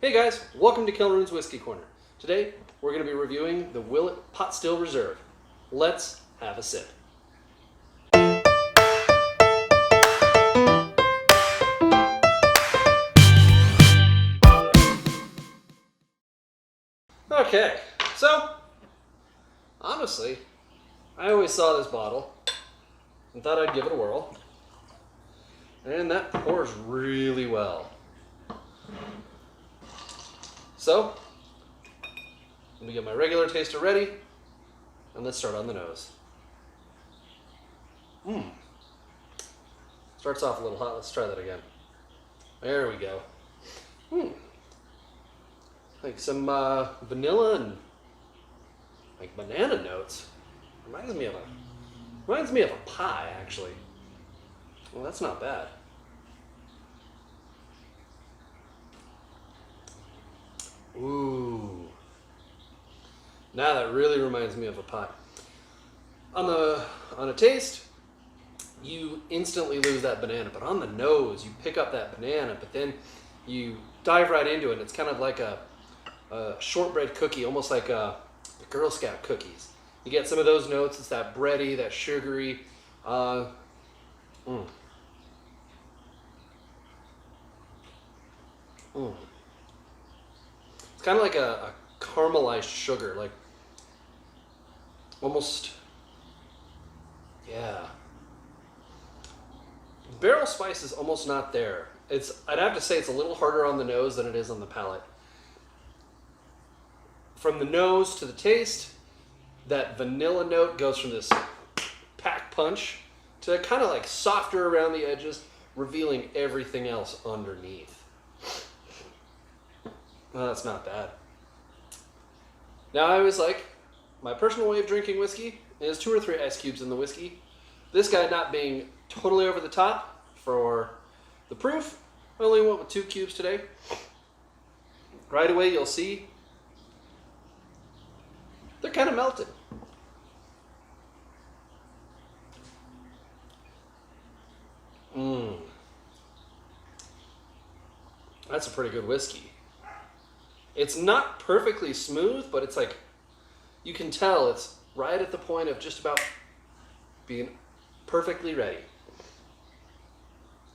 Hey guys, welcome to Kelrune's Whiskey Corner. Today, we're going to be reviewing the Willett Pot Still Reserve. Let's have a sip. Okay, so, honestly, I always saw this bottle and thought I'd give it a whirl. And that pours really well. So, let me get my regular taster ready, and let's start on the nose. Starts off a little hot. Let's try that again. There we go. Like some vanilla and like banana notes. Reminds me of a pie, actually. Well, that's not bad. Ooh. Now that really reminds me of a pie. On a taste, you instantly lose that banana, but on the nose, you pick up that banana, but then you dive right into it. It's kind of like a shortbread cookie, almost like the Girl Scout cookies. You get some of those notes. It's that bready, that sugary. It's kind of like a caramelized sugar, like almost, yeah. Barrel spice is almost not there. I'd have to say it's a little harder on the nose than it is on the palate. From the nose to the taste, that vanilla note goes from this pack punch to kind of like softer around the edges, revealing everything else underneath. Well, that's not bad. Now, I always like, my personal way of drinking whiskey is 2 or 3 ice cubes in the whiskey. This guy not being totally over the top for the proof, I only went with 2 cubes today. Right away, you'll see they're kind of melted. That's a pretty good whiskey. It's not perfectly smooth, but it's like, you can tell it's right at the point of just about being perfectly ready.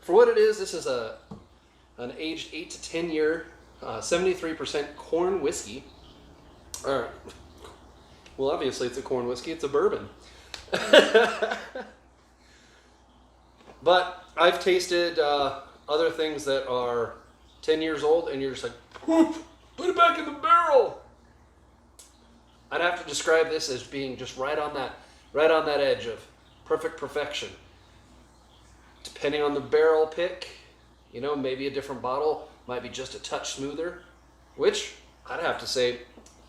For what it is, this is an aged 8 to 10 year, 73% corn whiskey. Well, obviously it's a corn whiskey, it's a bourbon. But I've tasted other things that are 10 years old, and you're just like, whoop, put it back in the barrel. I'd have to describe this as being just right on that edge of perfection. Depending on the barrel pick, maybe a different bottle might be just a touch smoother, which I'd have to say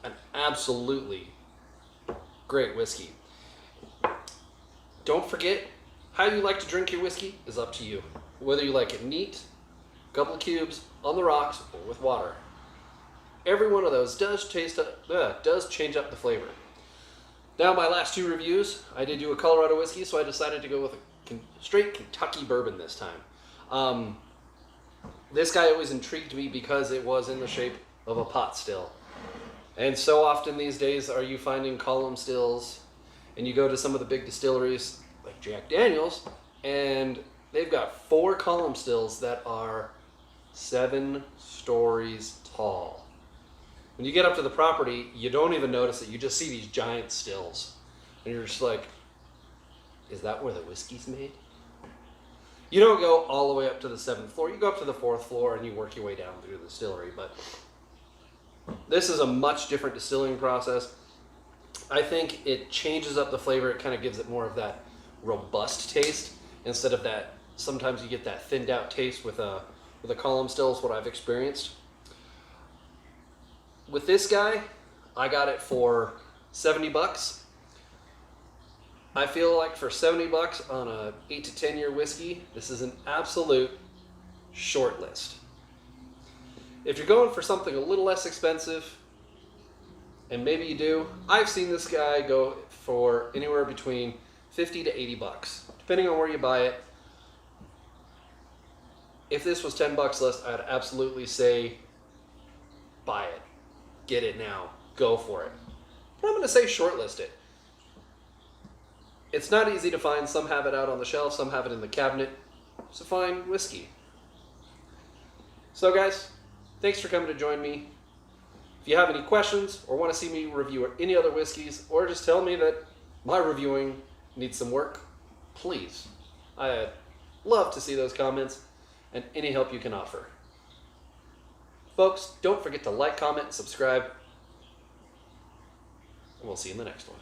an absolutely great whiskey. Don't forget, how you like to drink your whiskey is up to you. Whether you like it neat, a couple of cubes, on the rocks, or with water. Every one of those does change up the flavor. Now, my last 2 reviews, I did do a Colorado whiskey, so I decided to go with a straight Kentucky bourbon this time. This guy always intrigued me because it was in the shape of a pot still. And so often these days are you finding column stills, and you go to some of the big distilleries like Jack Daniel's, and they've got 4 column stills that are 7 stories tall. When you get up to the property, you don't even notice it. You just see these giant stills. And you're just like, is that where the whiskey's made? You don't go all the way up to the 7th floor. You go up to the 4th floor and you work your way down through the distillery. But this is a much different distilling process. I think it changes up the flavor. It kind of gives it more of that robust taste instead of that. Sometimes you get that thinned out taste with a column still is what I've experienced. With this guy, I got it for $70. I feel like for $70 on a 8 to 10 year whiskey, this is an absolute short list. If you're going for something a little less expensive, and maybe you do, I've seen this guy go for anywhere between $50 to $80, depending on where you buy it. If this was $10 less, I'd absolutely say get it now. Go for it. But I'm going to say shortlist it. It's not easy to find. Some have it out on the shelf, some have it in the cabinet. It's a fine whiskey. So guys, thanks for coming to join me. If you have any questions or want to see me review any other whiskeys, or just tell me that my reviewing needs some work, please. I'd love to see those comments and any help you can offer. Folks, don't forget to like, comment, and subscribe. And we'll see you in the next one.